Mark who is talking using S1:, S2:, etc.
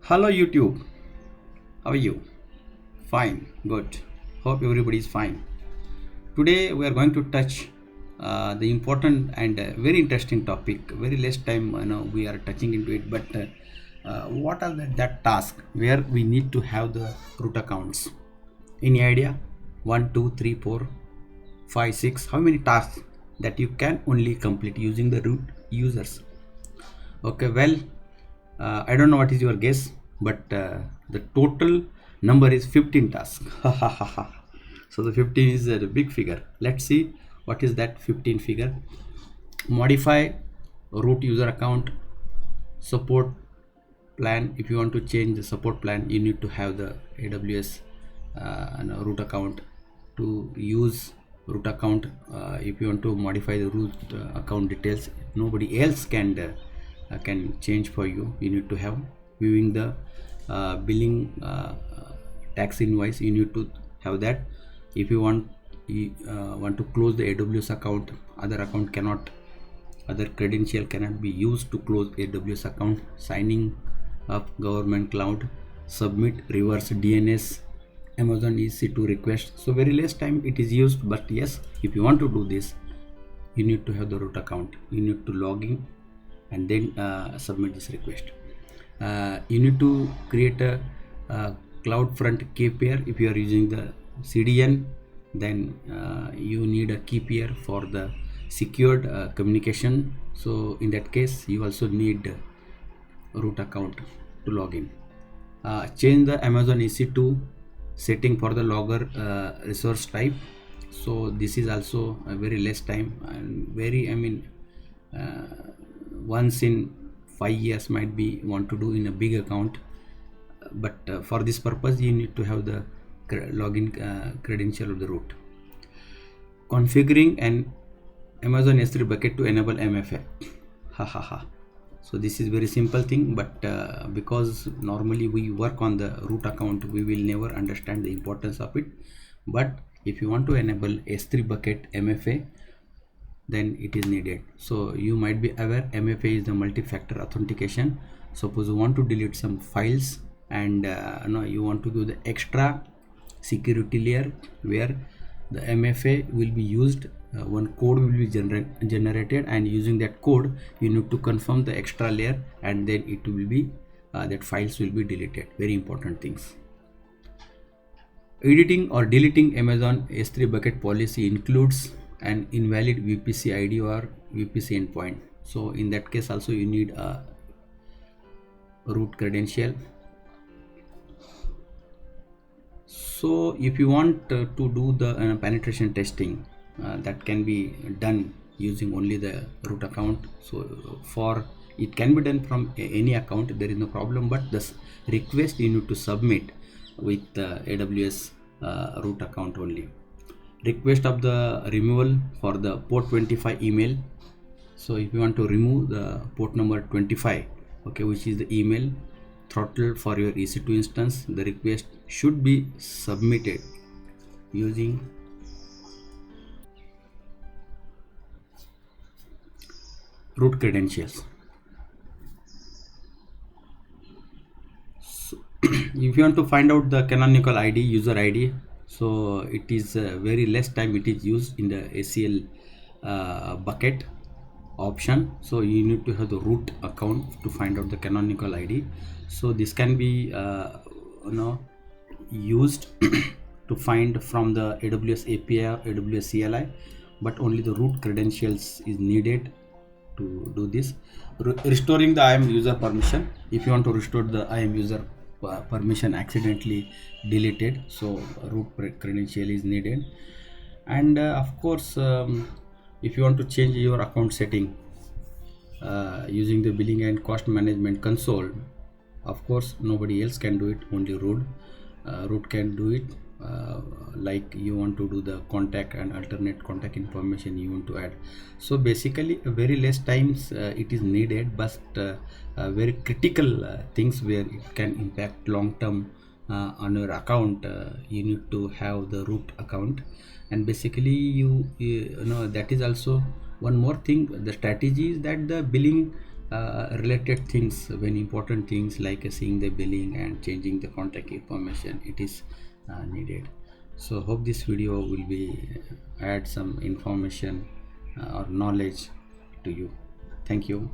S1: Hello YouTube, how are you? Fine, good. Hope everybody is fine. Today we are going to touch the important and very interesting topic. Very less time, we are touching into it. But what are that task where we need to have the root accounts? Any idea? One, two, three, four, five, six. How many tasks that you can only complete using the root users? Okay, well, I don't know what is your guess, but the total number is 15 tasks. So the 15 is a big figure. Let's see what is that 15 figure. Modify root user account, support plan. If you want to change the support plan, you need to have the AWS root account to use root account. If you want to modify the root account details, nobody else can change for you. You need to have viewing the billing tax invoice. You need to have that. If you want to close the AWS account, other credential cannot be used to close AWS account. Signing up government cloud, submit reverse DNS, Amazon EC2 request. So very less time it is used, but yes, if you want to do this, you need to have the root account. You need to log in and then submit this request. You need to create a CloudFront key pair. If you are using the CDN, then you need a key pair for the secured communication. So in that case, you also need root account to log in. Change the Amazon EC2 setting for the logger resource type. So this is also a very less time and once in 5 years might be want to do in a big account, but for this purpose you need to have the login credential of the root. Configuring an Amazon S3 bucket to enable MFA. So this is very simple thing, but because normally we work on the root account, we will never understand the importance of it. But if you want to enable S3 bucket MFA, then it is needed. So you might be aware MFA is the multi-factor authentication. Suppose you want to delete some files and you want to do the extra security layer where the MFA will be used. One code will be generated, and using that code you need to confirm the extra layer, and then it will be that files will be deleted. Very important things. Editing or deleting Amazon S3 bucket policy includes an invalid VPC ID or VPC endpoint. So in that case also you need a root credential. So if you want to do the penetration testing, that can be done using only the root account. So for it can be done from any account, there is no problem, but this request you need to submit with AWS root account only. Request of the removal for the port 25 email. So if you want to remove the port number 25, okay, which is the email throttle for your EC2 instance, the request should be submitted using root credentials. So if you want to find out the canonical ID, user ID, so it is very less time it is used in the ACL bucket option. So you need to have the root account to find out the canonical ID. So this can be used to find from the AWS API or AWS CLI, but only the root credentials is needed to do this. Restoring the IAM user permission. If you want to restore the IAM user permission accidentally deleted, so root credential is needed. And of course, if you want to change your account setting using the billing and cost management console, of course nobody else can do it, only root can do it. Like you want to do the contact and alternate contact information you want to add. So basically very less times it is needed, but very critical things where it can impact long term on your account, you need to have the root account. And basically you know that is also one more thing. The strategy is that the billing related things, when important things like seeing the billing and changing the contact information, it is needed. So hope this video will be add some information or knowledge to you. Thank you.